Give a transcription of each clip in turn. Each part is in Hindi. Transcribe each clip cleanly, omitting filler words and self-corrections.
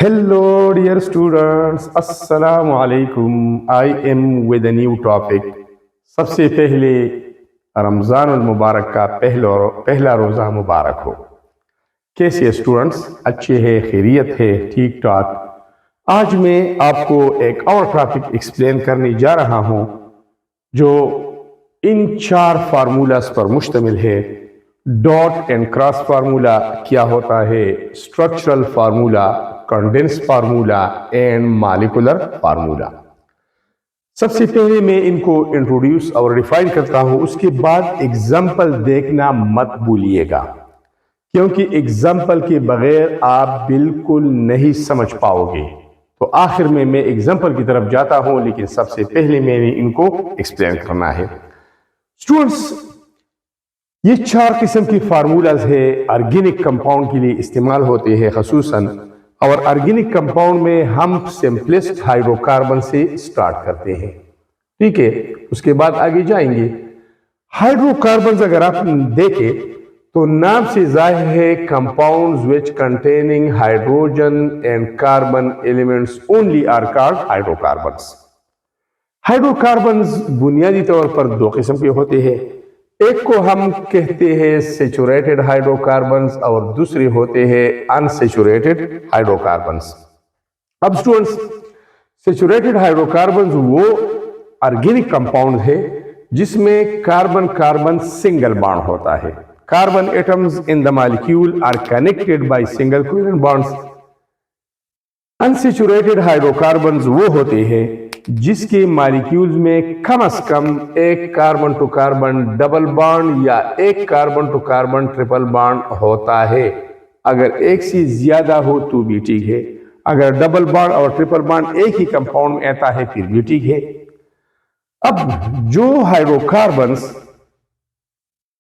Hello, dear students. Assalamu alaikum. I am with a new topic. सबसे पहले रमज़ान मुबारक का पहला रोज़ा मुबारक हो। कैसे स्टूडेंट्स? अच्छे हैं, खैरियत है, ठीक ठाक। आज मैं आपको एक और टॉपिक एक्सप्लेन करने जा रहा हूँ जो इन 4 फार्मूलास पर मुश्तमिल है। डॉट एंड क्रॉस फार्मूला क्या होता है, structural formula, condense formula and molecular formula. सबसे पहले मैं इनको इंट्रोड्यूस और डिफाइन करता हूं, उसके बाद एग्जाम्पल देखना मत भूलिएगा, क्योंकि एग्जाम्पल के बगैर आप बिल्कुल नहीं समझ पाओगे। तो आखिर में मैं एग्जाम्पल की तरफ जाता हूं, लेकिन सबसे पहले मैंने इनको एक्सप्लेन करना है। स्टूडेंट्स, ये 4 किस्म की फार्मूलाज है, ऑर्गेनिक कंपाउंड के लिए इस्तेमाल होते हैं खसूसन। और ऑर्गेनिक कंपाउंड में हम सिंपलेस्ट हाइड्रोकार्बन से स्टार्ट करते हैं, ठीक है। उसके बाद आगे जाएंगे। हाइड्रोकार्बन अगर आप देखें तो नाम से जाहिर है compounds which containing hydrogen and carbon elements only are called hydrocarbons. Hydrocarbons बुनियादी तौर पर 2 किस्म के होते हैं। एक को हम कहते हैं सैचुरेटेड हाइड्रोकार्बन्स और दूसरे होते हैं अनसैचुरेटेड हाइड्रोकार्बन्स। अब स्टूडेंट्स, सैचुरेटेड हाइड्रोकार्बन्स वो ऑर्गेनिक कंपाउंड है जिसमें कार्बन कार्बन सिंगल बॉन्ड होता है। Carbon atoms in the molecule are connected by single covalent bonds. Unsaturated hydrocarbons वो होते हैं जिसके मॉलिक्यूल्स में कम से कम एक carbon to carbon double bond या एक carbon to carbon triple bond होता है। अगर एक से ज्यादा हो तो भी ठीक है, अगर डबल बॉन्ड और ट्रिपल बॉन्ड एक ही कंपाउंड में आता है फिर भी ठीक है। अब जो हाइड्रोकार्बन्स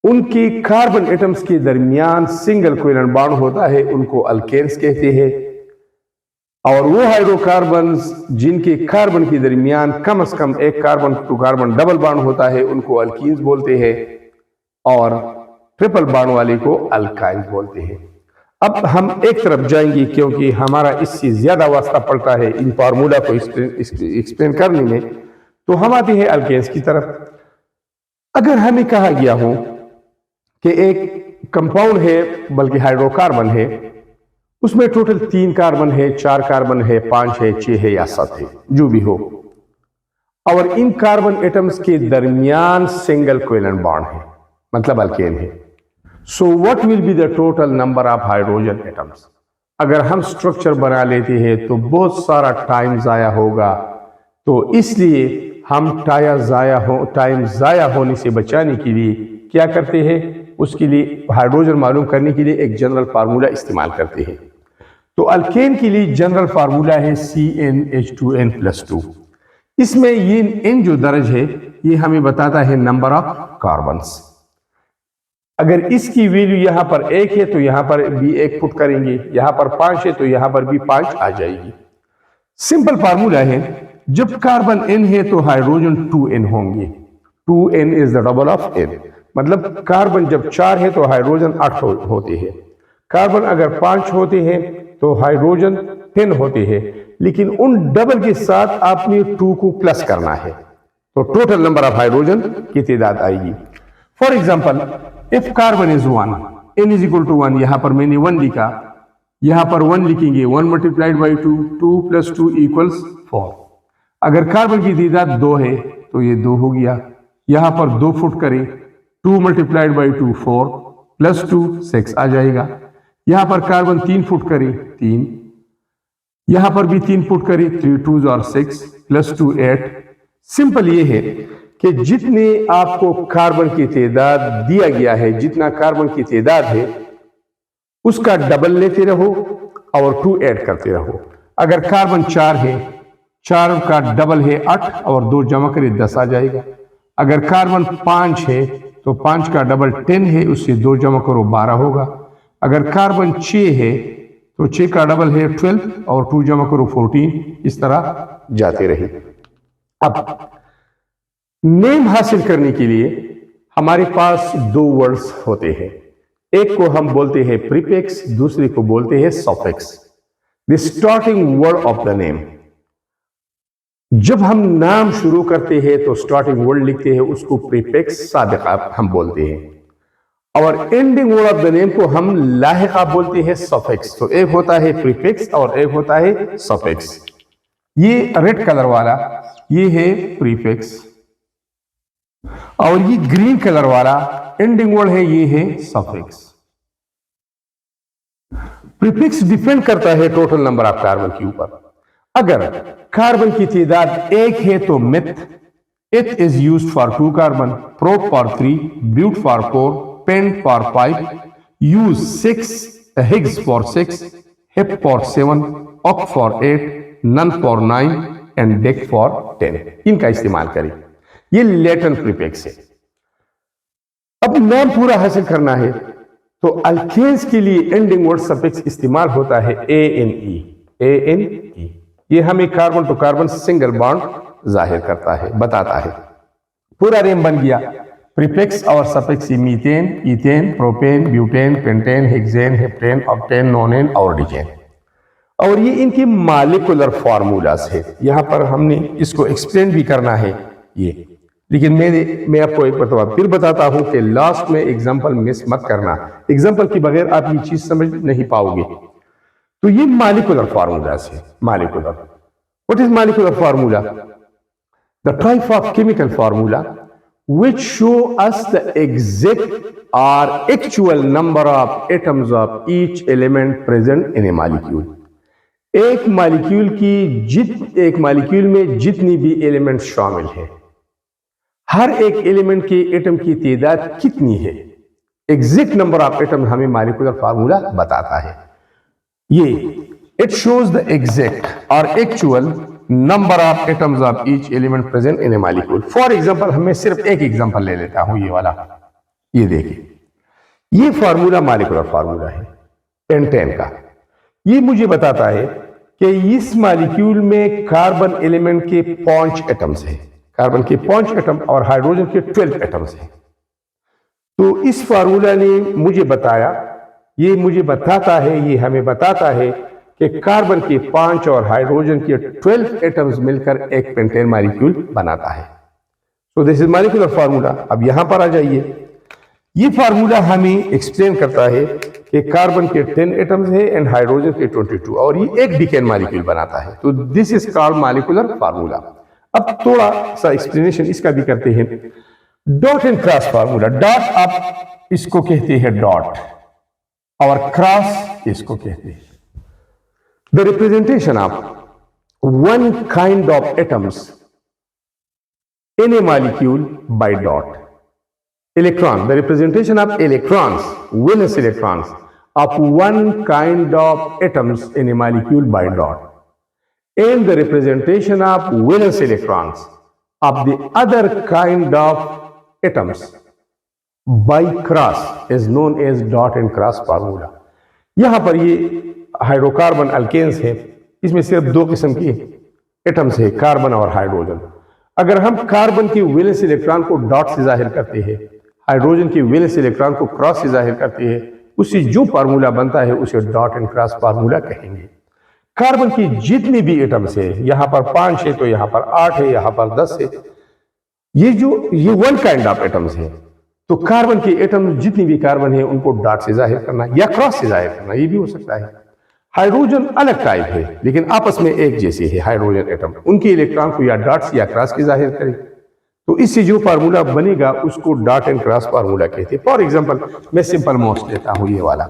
उनके कार्बन एटम्स के दरमियान सिंगल कोवेलेंट बॉन्ड होता है उनको अल्केन्स कहते हैं, और वो हाइड्रोकार्बन्स जिनके कार्बन के दरमियान कम से कम एक carbon to carbon double bond होता है उनको अल्कीन्स बोलते हैं, और ट्रिपल बॉन्ड वाले को अल्काइन्स बोलते हैं। अब हम एक तरफ जाएंगे क्योंकि हमारा इससे ज्यादा वास्ता पड़ता है इन फार्मूला को एक्सप्लेन करने में। तो हम आते हैं अल्केन्स की तरफ। अगर हमें कहा गया हो कि एक कंपाउंड है, बल्कि हाइड्रोकार्बन है, उसमें टोटल 3 कार्बन है, 4 कार्बन है, 5 है, 6 है या 7 है, जो भी हो, और इन कार्बन एटम्स के दरमियान सिंगल कोवेलेंट बॉन्ड है, मतलब अल्केन है। So what will be the total number of hydrogen atoms? अगर हम स्ट्रक्चर बना लेते हैं तो बहुत सारा टाइम जाया होगा, तो इसलिए हम टाइम जाया होने से बचाने के लिए क्या करते हैं, उसके लिए हाइड्रोजन मालूम करने के लिए एक जनरल फार्मूला इस्तेमाल करते हैं। तो अल्केन के लिए जनरल फार्मूला है CnH2n+2। इसमें ये n जो दर्ज है ये हमें बताता है नंबर ऑफ कार्बन्स। अगर इसकी वैल्यू यहां पर 1 है तो यहां पर भी 1 पुट करेंगे, यहां पर 5 है तो यहां पर भी 5 आ जाएगी। सिंपल फार्मूला है, जब कार्बन n है तो हाइड्रोजन 2n होंगे। 2n is the double of n, मतलब कार्बन जब 4 है तो हाइड्रोजन 8 होते हैं। कार्बन अगर 5 होते हैं तो हाइड्रोजन 10 होते हैं, लेकिन उन डबल के साथ आपने 2 को प्लस करना है, तो टोटल नंबर ऑफ हाइड्रोजन की तादाद आएगी। For example, if carbon is 1, n is equal to 1, यहां पर मैंने 1 लिखा, यहां पर 1 लिखेंगे, 1 मल्टीप्लाइड बाई 2, 2 + 2 = 4। अगर कार्बन की तादाद 2 है तो ये 2 हो गया, यहां पर 2 फुट करें, 2 मल्टीप्लाइड बाई 2 4 + 2 6 आ जाएगा। यहां पर कार्बन 3 फुट करें 3, यहां पर भी 3 फुट करें, 3 2 और 6 + 2 8। सिंपल ये है कि जितने आपको कार्बन की तादाद दिया गया है, जितना कार्बन की तादाद है उसका डबल लेते रहो और 2 ऐड करते रहो। अगर कार्बन 4 है, 4 का डबल है 8 और 2 जमा करें 10 आ जाएगा। अगर कार्बन 5 है तो 5 का डबल 10 है, उससे 2 जमा करो 12 होगा। अगर कार्बन 6 है तो 6 का डबल है 12 और 2 जमा करो 14, इस तरह जाते रहे। अब नेम हासिल करने के लिए हमारे पास 2 वर्ड्स होते हैं, एक को हम बोलते हैं प्रीफिक्स, दूसरे को बोलते हैं suffix. The starting word of the name. जब हम नाम शुरू करते हैं तो स्टार्टिंग वर्ड लिखते हैं, उसको प्रीफिक्स साबिका हम बोलते हैं, और ending word of the name को हम लाहिका बोलते हैं, सफिक्स। तो एक होता है प्रीफिक्स और एक होता है सफिक्स। ये रेड कलर वाला ये है प्रीफिक्स, और ये ग्रीन कलर वाला एंडिंग वर्ड है, ये है सफिक्स। प्रीफिक्स डिपेंड करता है टोटल नंबर ऑफ कार्बन के ऊपर। अगर कार्बन की तादाद एक है तो meth, eth is used for 2 carbon, prop for 3, but for 4, pent for 5, use 6, hex for 6, hep for 7, oct for 8, non for 9 and dec for 10। इनका इस्तेमाल करें। ये लैटिन प्रीफिक्स है। अब नाम पूरा हासिल करना है तो अल्केन्स के लिए एंडिंग वर्ड सफिक्स इस्तेमाल होता है ANE। ANE ये हमें carbon to carbon single bond जाहिर करता है, बताता है। पूरा नेम बन गया। प्रीफिक्स और suffix methane, ethane, propane, butane, pentane, hexane, heptane, octane, नोनेन और डिकेन। और ये इनके मॉलिक्यूलर फार्मूलास है। यहां पर हमने इसको एक्सप्लेन भी करना है ये, लेकिन मैं आपको एक मरतबा फिर बताता हूं कि लास्ट में एग्जाम्पल मिस मत करना। एग्जाम्पल के बगैर आप ये चीज समझ नहीं पाओगे। तो ये मॉलिक्यूलर फार्मूलास है। Molecular, what is molecular formula? The type of chemical formula which show us the exact or actual number of atoms of each element present in a molecule। एक मॉलिक्यूल में जितनी भी एलिमेंट शामिल है, हर एक एलिमेंट के एटम की तादाद कितनी है, एग्जैक्ट नंबर ऑफ एटम हमें मॉलिक्यूलर फार्मूला बताता है। ये इट शोज द एग्जैक्ट और actual number of atoms of each element present in A molecule. For example, हमें सिर्फ एक एग्जांपल ले लेता हूं, ये वाला। ये देखिए, ये फार्मूला मॉलिक्यूलर फार्मूला है पेंटेन का। ये मुझे बताता है कि इस मॉलिक्यूल में कार्बन एलिमेंट के 5 एटम्स हैं, कार्बन के 5 एटम और हाइड्रोजन के 12 एटम्स हैं। तो इस फार्मूला ने मुझे बताया, ये मुझे बताता है, ये हमें बताता है कि कार्बन के 5 और हाइड्रोजन के 12 एटम्स मिलकर एक पेंटेन मॉलिक्यूल बनाता है। तो दिस इज मॉलिक्यूलर फार्मूला। अब यहां पर आ जाइए, ये फार्मूला हमें एक्सप्लेन करता है कि कार्बन के 10 एटम्स है एंड हाइड्रोजन के 22, और ये एक डिकेन मॉलिक्यूल बनाता है। तो this is called molecular formula. अब थोड़ा सा एक्सप्लेनेशन इसका भी करते हैं। Dot and cross formula. Dot आप इसको कहते हैं डॉट, और क्रॉस इसको कहते हैं। The representation of one kind of atoms in a molecule by dot. Electron, the representation of electrons, valence electrons of one kind of atoms in a molecule by dot. And the representation of valence electrons of the other kind of atoms by cross is known as dot and cross formula. यहां पर ये हाइड्रोकार्बन अल्केन्स है, इसमें सिर्फ 2 किस्म की एटम्स है, कार्बन और हाइड्रोजन। अगर हम कार्बन की वैलेंस इलेक्ट्रॉन को डॉट से जाहिर करते हैं, हाइड्रोजन की वैलेंस इलेक्ट्रॉन को क्रॉस से जाहिर करते हैं, उससे जो फार्मूला बनता है उसे डॉट एंड क्रॉस फार्मूला कहेंगे। कार्बन की जितनी भी एटम्स है, यहां पर 5 है तो यहां पर 8 है, यहां पर 10 है, ये वन काइंड ऑफ एटम्स है। तो कार्बन के एटम जितनी भी कार्बन है उनको डॉट से जाहिर करना या क्रॉस से जाहिर करना, ये भी हो सकता है। हाइड्रोजन अलग टाइप है, लेकिन आपस में एक जैसे है हाइड्रोजन एटम, उनके इलेक्ट्रॉन को या डॉट से या क्रॉस के जाहिर करें। तो इससे जो फार्मूला बनेगा उसको डॉट एंड क्रॉस फार्मूला कहते हैं। फॉर एग्जांपल, मैं सिंपल मोस्ट लेता हूं, ये वाला।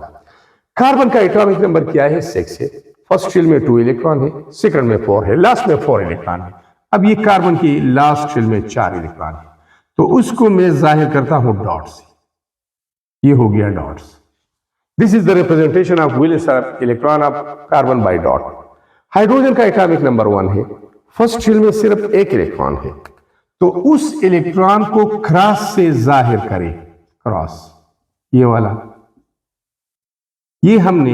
कार्बन का एटॉमिक नंबर क्या है? 6 है। फर्स्ट शेल में 2 इलेक्ट्रॉन है, सेकंड में 4 है, लास्ट में 4 इलेक्ट्रॉन है। अब ये कार्बन की लास्ट शेल में 4 इलेक्ट्रॉन है, तो उसको मैं जाहिर करता हूं डॉट से। ये हो गया dots. This is the representation of valence electron of carbon bye dot. Hydrogen का एटॉमिक नंबर 1 है, फर्स्ट शेल में सिर्फ 1 इलेक्ट्रॉन है, तो उस इलेक्ट्रॉन को क्रॉस से जाहिर करें, क्रॉस, ये वाला। ये हमने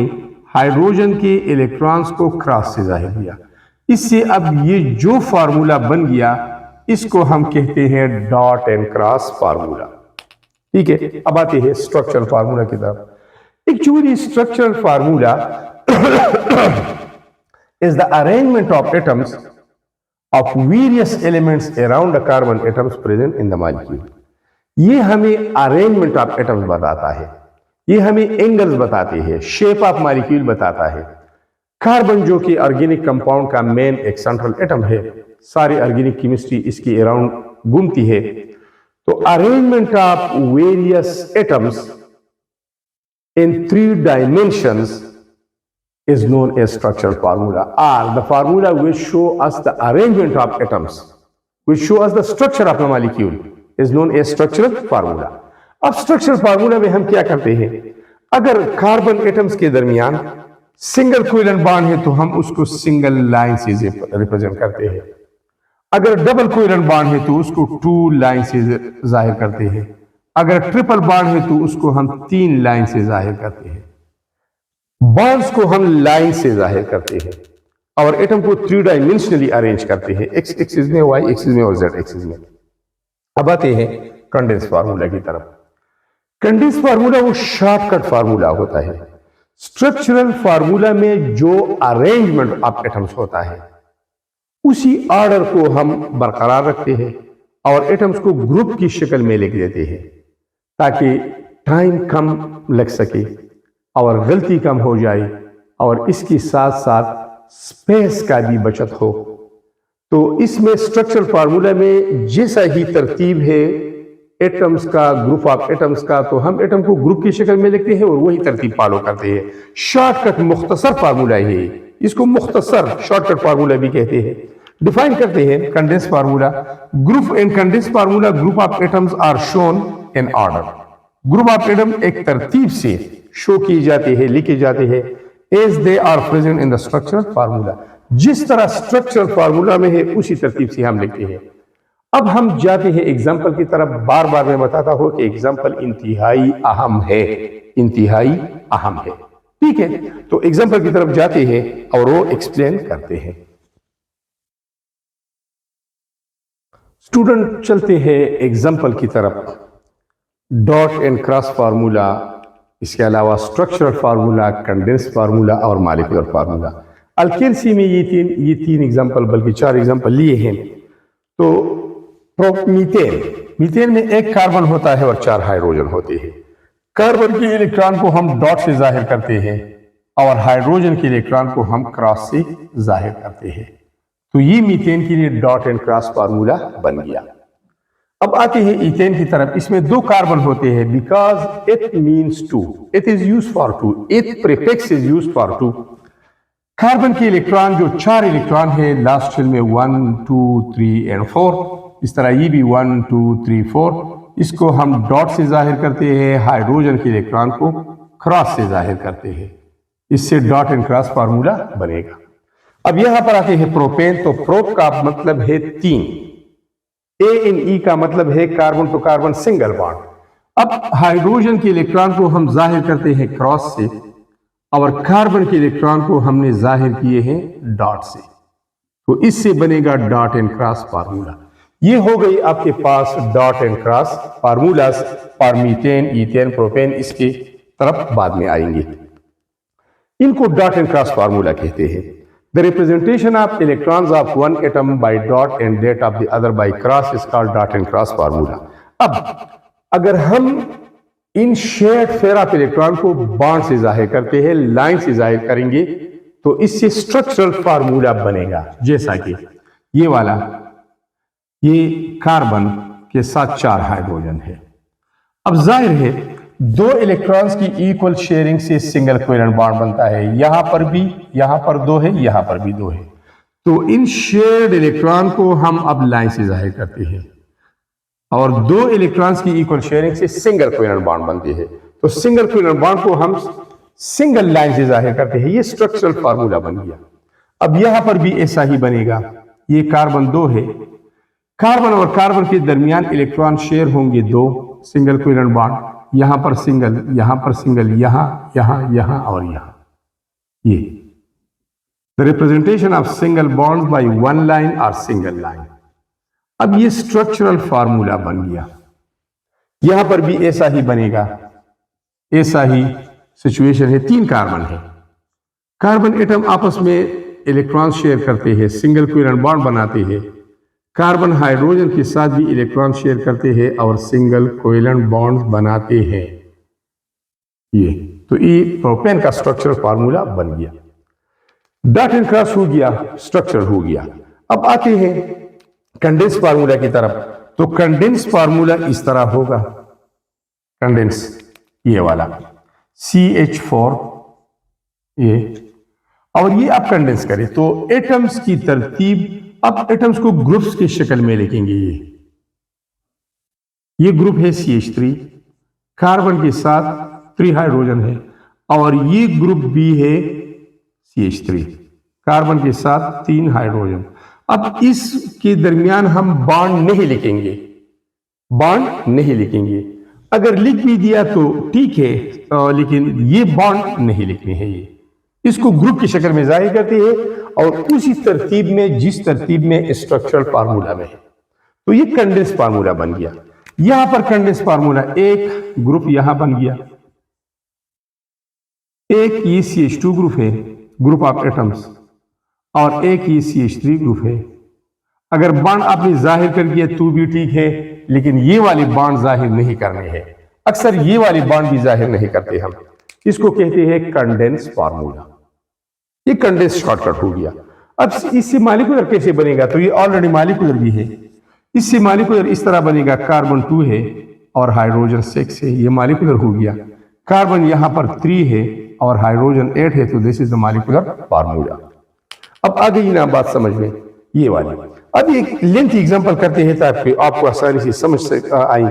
हाइड्रोजन के इलेक्ट्रॉन्स को क्रॉस से जाहिर किया। इससे अब ये जो फार्मूला बन गया इसको हम कहते हैं डॉट एंड क्रॉस फार्मूला। ठीक है, अब आते हैं स्ट्रक्चरल फार्मूला की तरफ। Actually structural formula is the arrangement of atoms of various elements around the carbon atoms present in the molecule. ये हमें अरेंजमेंट ऑफ एटम्स बताता है, ये हमें एंगल्स बताते हैं, शेप ऑफ मॉलिक्यूल बताता है। कार्बन जो कि ऑर्गेनिक कंपाउंड का मेन एक सेंट्रल एटम है, सारी ऑर्गेनिक केमिस्ट्री इसके अराउंड घूमती है। तो arrangement of various atoms in 3 dimensions is known as structural formula, or the formula which show us the arrangement of atoms, which show us the structure of the molecule, is known as structural formula. अब structural formula में हम क्या करते हैं, अगर कार्बन एटम्स के दरमियान सिंगल कोवेलेंट बॉन्ड है तो हम उसको सिंगल लाइन से रिप्रेजेंट करते हैं, अगर डबल कोवेलेंट बॉन्ड है तो उसको 2 लाइन से जाहिर करते हैं, अगर ट्रिपल बॉन्ड है तो उसको हम 3 लाइन से जाहिर करते हैं। बॉन्ड्स को हम लाइन से जाहिर करते हैं और एटम को 3 डायमेंशनली अरेंज करते हैं, एक्स एक्सिस में, वाई एक्सिस में और जेड एक्सिस में। अब आते हैं कंडेंस फार्मूला की तरफ। कंडेंस फार्मूला वो शॉर्टकट फार्मूला होता है। स्ट्रक्चरल फार्मूला में जो अरेंजमेंट ऑफ एटम्स होता है उसी ऑर्डर को हम बरकरार रखते हैं और एटम्स को ग्रुप की शक्ल में लिख देते हैं ताकि टाइम कम लग सके और गलती कम हो जाए और इसके साथ साथ स्पेस का भी बचत हो। तो इसमें स्ट्रक्चरल फार्मूला में जैसा ही तरतीब है एटम्स का, ग्रुप ऑफ एटम्स का, तो हम एटम को ग्रुप की शक्ल में लिखते हैं और वही तरतीब फॉलो करते हैं। शॉर्टकट मुख्तसर फार्मूला है, इसको मुख्तसर शॉर्टकट फार्मूला भी कहते हैं। डिफाइन करते हैं condense formula. Group in condense formula group of atoms are shown in order. Group of atom एक तरतीब से शो किए जाते हैं, लिखे जाते हैं as they are present in the structural formula. जिस तरह स्ट्रक्चरल फार्मूला में है उसी तरतीब से हम लिखते हैं। अब हम जाते हैं एग्जाम्पल की तरफ। बार बार मैं बताता हूं कि एग्जाम्पल इंतहाई अहम है, इंतहाई अहम है, ठीक है। तो एग्जाम्पल की तरफ जाते हैं और वो एक्सप्लेन करते हैं। स्टूडेंट चलते हैं एग्जाम्पल की तरफ। डॉट एंड क्रॉस फार्मूला, इसके अलावा स्ट्रक्चरल फार्मूला, कंडेंस फार्मूला और मॉलिक्यूलर फार्मूला। अल्केन्सी में ये तीन एग्जाम्पल बल्कि 4 एग्जाम्पल लिए हैं। तो मीथेन में एक कार्बन होता है और 4 हाइड्रोजन होते हैं। कार्बन के इलेक्ट्रॉन को हम डॉट से जाहिर करते हैं और हाइड्रोजन के इलेक्ट्रॉन को हम क्रॉस से जाहिर करते हैं। तो ये मीथेन के लिए डॉट एंड क्रॉस फार्मूला बन गया। अब आते हैं ईथेन की तरफ। इसमें 2 कार्बन होते हैं because it means 2, it is use for 2, it prefix is use for 2। Carbon के इलेक्ट्रॉन जो 4 इलेक्ट्रॉन है लास्ट शेल में 1, 2, 3 एंड 4, इस तरह ये भी 1, 2, 3, 4, इसको हम डॉट से जाहिर करते हैं, हाइड्रोजन के इलेक्ट्रॉन को क्रॉस से जाहिर करते हैं। इससे डॉट एंड क्रॉस फार्मूला बनेगा। अब यहां पर आते हैं प्रोपेन। तो प्रोप का मतलब है 3, ए इन ई का मतलब है carbon to carbon single bond. अब हाइड्रोजन के इलेक्ट्रॉन को हम जाहिर करते हैं क्रॉस से और कार्बन के इलेक्ट्रॉन को हमने जाहिर किए हैं डॉट से। तो इससे बनेगा डॉट एंड क्रॉस फार्मूला। ये हो गई आपके पास dot and cross formulas for methane, ethane, propane. इसके तरफ बाद में आएंगे। इनको डॉट एंड क्रॉस फार्मूला कहते हैं। The representation of electrons of one atom by dot and that of the other by cross is called dot and cross formula. अब अगर हम इन शेयर्ड पेयर ऑफ इलेक्ट्रॉन को बॉन्ड से जाहिर करते हैं, लाइन से जाहिर करेंगे, तो इससे स्ट्रक्चरल फार्मूला बनेगा। जैसा कि ये वाला, ये कार्बन के साथ 4 हाइड्रोजन है। अब जाहिर है 2 इलेक्ट्रॉन्स की इक्वल शेयरिंग से सिंगल कोवेलेंट बॉन्ड बनता है। यहां पर भी, यहां पर 2 है, यहां पर भी 2 है। तो इन शेयर्ड इलेक्ट्रॉन को हम अब लाइन से जाहिर करते हैं और 2 इलेक्ट्रॉन्स की इक्वल शेयरिंग से सिंगल कोवेलेंट बॉन्ड बनती है। तो सिंगल कोवेलेंट बॉन्ड को हम सिंगल लाइन से जाहिर करते हैं। ये स्ट्रक्चरल फार्मूला बन गया। अब यहां पर भी ऐसा ही बनेगा। ये कार्बन 2 है, कार्बन और कार्बन के दरमियान इलेक्ट्रॉन शेयर होंगे 2, सिंगल कोवेलेंट बॉन्ड। यहां पर सिंगल, यहां पर सिंगल, यहां और यहां। ये the representation of single bonds by one line और सिंगल लाइन। अब ये स्ट्रक्चरल फार्मूला बन गया। यहां पर भी ऐसा ही बनेगा, ऐसा ही सिचुएशन है। 3 कार्बन है, कार्बन एटम आपस में इलेक्ट्रॉन शेयर करते हैं, सिंगल कोवेलेंट बॉन्ड बनाते हैं। कार्बन हाइड्रोजन के साथ भी इलेक्ट्रॉन शेयर करते हैं और सिंगल कोवेलेंट बॉन्ड बनाते हैं। ये तो ये प्रोपेन का स्ट्रक्चर फार्मूला बन गया। डॉट एंड क्रॉस हो गया, स्ट्रक्चर हो गया। अब आते हैं कंडेंस फार्मूला की तरफ। तो कंडेंस फार्मूला इस तरह होगा, कंडेंस ये वाला CH4 ये, और ये आप कंडेंस करें तो एटम्स की तरतीब, अब एटम्स को ग्रुप्स की शक्ल में लिखेंगे। ये ग्रुप है CH3, कार्बन के साथ 3 हाइड्रोजन है, और ये ग्रुप भी है CH3, कार्बन के साथ 3 हाइड्रोजन। अब इसके दरमियान हम बॉन्ड नहीं लिखेंगे, बॉन्ड नहीं लिखेंगे। अगर लिख भी दिया तो ठीक है, लेकिन ये बॉन्ड नहीं लिखने हैं। ये इसको ग्रुप की शक्ल में जाहिर करते हैं और उसी तरतीब में जिस तरतीब में स्ट्रक्चरल फार्मूला में है। तो ये कंडेंस फार्मूला बन गया। यहां पर कंडेंस फार्मूला, एक ग्रुप यहां बन गया, एक ये CH2 ग्रुप है, ग्रुप ऑफ एटम्स, और एक ये CH3 ग्रुप है। अगर बॉन्ड आपने जाहिर कर दिया तो भी ठीक है, लेकिन ये वाले बॉन्ड जाहिर नहीं करने हैं। अक्सर ये वाले बॉन्ड भी जाहिर नहीं करते हम। इसको कहते हैं कंडेंस फार्मूला। ये कंडेंस शॉर्टकट हो गया। अब इससे मॉलिक्यूलर कैसे बनेगा? तो ये ऑलरेडी मॉलिक्यूलर भी है। इससे मॉलिक्यूलर इस तरह बनेगा, कार्बन 2 है और हाइड्रोजन 6 है, ये मॉलिक्यूलर हो गया। कार्बन यहां पर 3 है और हाइड्रोजन 8 है, तो this is the molecular formula. अब आ गई ना बात समझ में, ये वाली। अब एक लेंथ एग्जांपल करते हैं ताकि आपको आसानी से समझ आई।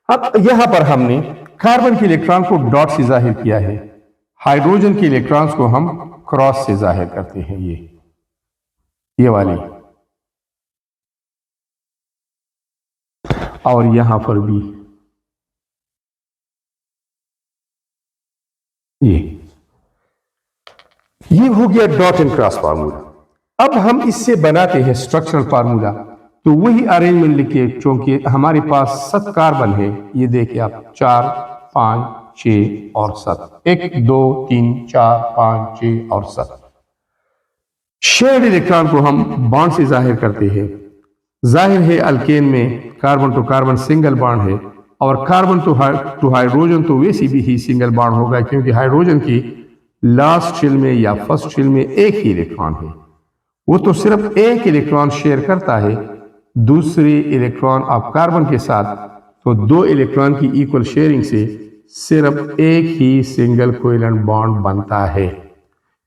अब यहां पर हमने कार्बन के इलेक्ट्रॉन को डॉट से जाहिर किया है, हाइड्रोजन के इलेक्ट्रॉन्स को हम क्रॉस से जाहिर करते हैं। ये वाली, और यहां पर भी ये हो गया डॉट एंड क्रॉस फार्मूला। अब हम इससे बनाते हैं स्ट्रक्चरल फार्मूला। तो वही अरेंजमेंट लिखिए, क्योंकि हमारे पास 7 कार्बन है। ये देखिए आप, 4, 5, 6 और 7, 1, 2, 3, 4, 5, 6 और 7। शेयर्ड इलेक्ट्रॉन को हम बॉन्ड से जाहिर करते हैं। जाहिर है अल्केन में carbon to carbon single bond है, और कार्बन टू हाइड्रोजन तो वैसे भी ही सिंगल बॉन्ड होगा, क्योंकि हाइड्रोजन की लास्ट शेल में या फर्स्ट शेल में एक ही इलेक्ट्रॉन है। वो तो सिर्फ एक इलेक्ट्रॉन शेयर करता है दूसरे इलेक्ट्रॉन ऑफ कार्बन के साथ, तो 2 इलेक्ट्रॉन की इक्वल शेयरिंग से सिर्फ एक ही सिंगल कोवेलेंट बॉन्ड बनता है।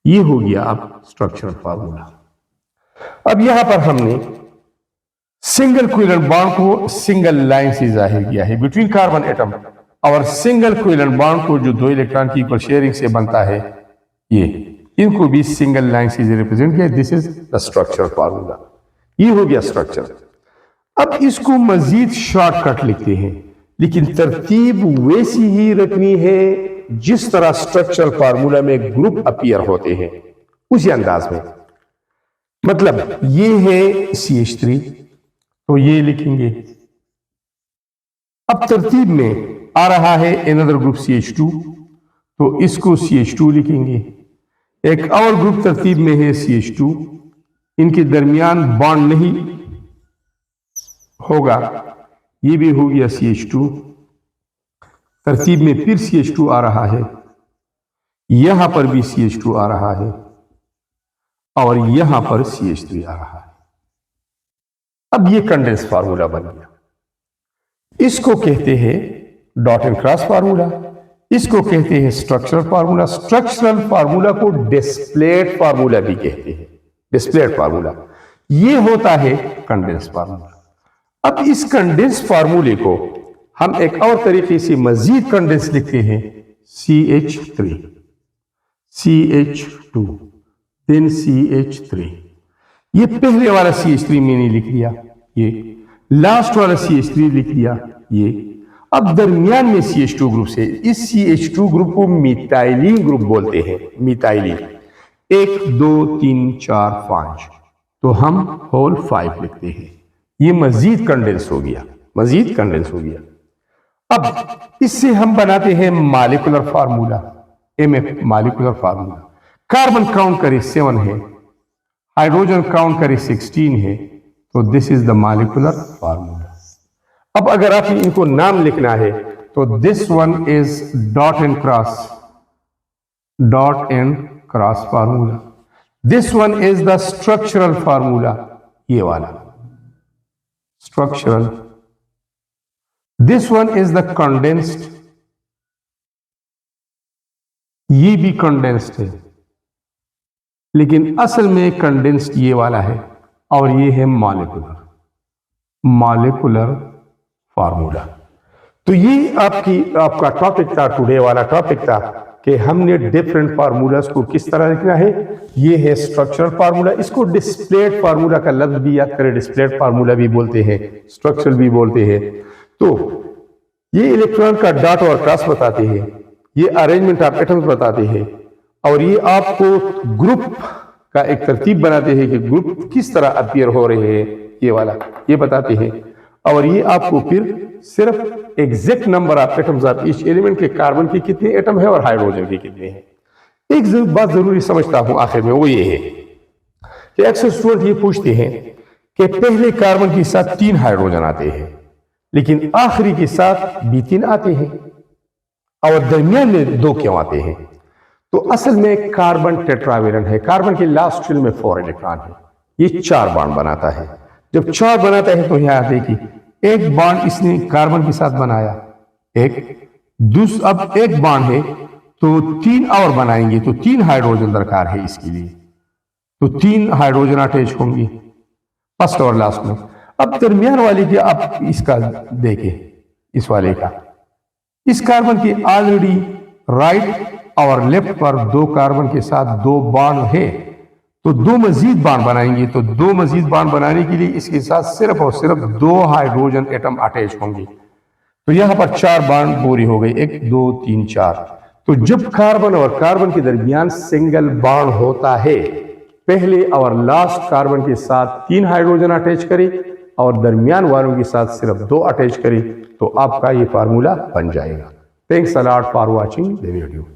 ये हो गया अब स्ट्रक्चरल फार्मूला। अब यहां पर हमने सिंगल कोवेलेंट बॉन्ड को सिंगल लाइन से जाहिर किया है बिटवीन कार्बन एटम, और सिंगल कोवेलेंट बॉन्ड को जो 2 इलेक्ट्रॉन की इक्वल शेयरिंग से बनता है, ये इनको भी सिंगल लाइन से रिप्रेजेंट किया। This is the structural formula. ये हो गया स्ट्रक्चर। अब इसको मजीद शॉर्टकट लिखते हैं, लेकिन तरतीब वैसी ही रखनी है जिस तरह स्ट्रक्चरल फार्मूला में ग्रुप अपीयर होते हैं, उसी अंदाज में। मतलब ये है CH3, तो ये लिखेंगे। अब तरतीब में आ रहा है अनदर ग्रुप CH2, तो इसको CH2 लिखेंगे। एक और ग्रुप तरतीब में है CH2, इनके दरमियान बॉन्ड नहीं होगा, ये भी हो गया CH2। तरतीब में फिर CH2 आ रहा है, यहां पर भी CH2 आ रहा है, और यहां पर CH3 आ रहा है। अब ये कंडेंस फार्मूला बन गया। इसको कहते हैं डॉट एंड क्रॉस फार्मूला, इसको कहते हैं स्ट्रक्चरल फार्मूला। स्ट्रक्चरल फार्मूला को डिस्प्लेड फार्मूला भी कहते हैं, डिस्प्लेड फार्मूला। ये होता है कंडेंस फार्मूला। अब इस कंडेंस फार्मूले को हम एक और तरीके से मजीद कंडेंस लिखते हैं, CH3, CH2, देन CH3। ये पहले वाला CH3 मैंने लिख लिया, ये लास्ट वाला CH3 लिख लिया, ये। अब दरमियान में CH2 ग्रुप से, इस CH2 ग्रुप को मिथाइलिन ग्रुप बोलते हैं, मिथाइलिन। 1, 2, 3, 4, 5, तो हम होल 5 लिखते हैं। ये मजीद कंडेंस हो गया, मजीद कंडेंस हो गया। अब इससे हम बनाते हैं molecular formula, MF molecular formula. Carbon count करें 7 है, हाइड्रोजन काउंट करें 16 है, तो this is the molecular formula. अब अगर आप इनको नाम लिखना है तो this one is dot and cross formula, this one is the structural formula, ये वाला structural, this one is the condensed, ये भी कंडेंस्ड है, लेकिन असल में कंडेंस्ड ये वाला है और ये है मॉलिक्यूलर फार्मूला। तो ये आपका टॉपिक था, टुडे वाला टॉपिक था कि हमने डिफरेंट फार्मूलास को किस तरह लिखना है। ये है स्ट्रक्चरल फार्मूला, इसको डिस्प्लेड फार्मूला का लफ्ज भी याद करें, डिस्प्लेड फार्मूला भी बोलते हैं, स्ट्रक्चरल भी बोलते हैं। तो ये इलेक्ट्रॉन का डॉट और क्रॉस बताते हैं, ये अरेंजमेंट ऑफ एटम्स बताते हैं, और ये आपको ग्रुप का एक तरतीब बनाते हैं कि ग्रुप किस तरह अपीयर हो रहे हैं, ये वाला ये बताते हैं। और ये आपको फिर सिर्फ exact number of atoms of each element के, कार्बन की कितने एटम है और हाइड्रोजन के कितने हैं। एक बात जरूरी समझता हूं आखिर में, वो ये है कि अक्सर स्टूडेंट ये पूछते हैं कि पहले कार्बन के साथ 3 हाइड्रोजन आते हैं, लेकिन आखिरी के साथ भी 3 आते हैं और दरमियान में 2 क्यों आते हैं। तो असल में कार्बन टेट्रावेलेंट है, कार्बन के लास्ट शेल में 4 इलेक्ट्रॉन है, ये 4 बॉन्ड बनाता है। जब 4 बनाता है तो यहां देखिए एक बॉन्ड इसने कार्बन के साथ बनाया, अब एक बॉन्ड है तो 3 और बनाएंगे, तो 3 हाइड्रोजन दरकार है इसके लिए, तो 3 हाइड्रोजन अटैच होंगी फर्स्ट और लास्ट में। अब दरमियान वाले की आप इसका देखें, इस वाले का, इस कार्बन की ऑलरेडी राइट और लेफ्ट पर 2 कार्बन के साथ 2 बॉन्ड है, तो 2 मजीद बॉन्ड बनाएंगे, तो 2 मजीद बॉन्ड बनाने के लिए इसके साथ सिर्फ और सिर्फ 2 हाइड्रोजन एटम अटैच होंगे। तो यहां पर 4 बॉन्ड पूरी हो गई, 1 2 3 4। तो जब कार्बन और कार्बन के दरमियान सिंगल बॉन्ड होता है, पहले और लास्ट कार्बन के साथ 3 हाइड्रोजन अटैच करें और दरमियान वालों के साथ सिर्फ 2 अटैच करें, तो आपका ये फार्मूला बन जाएगा। Thanks a lot for watching the video.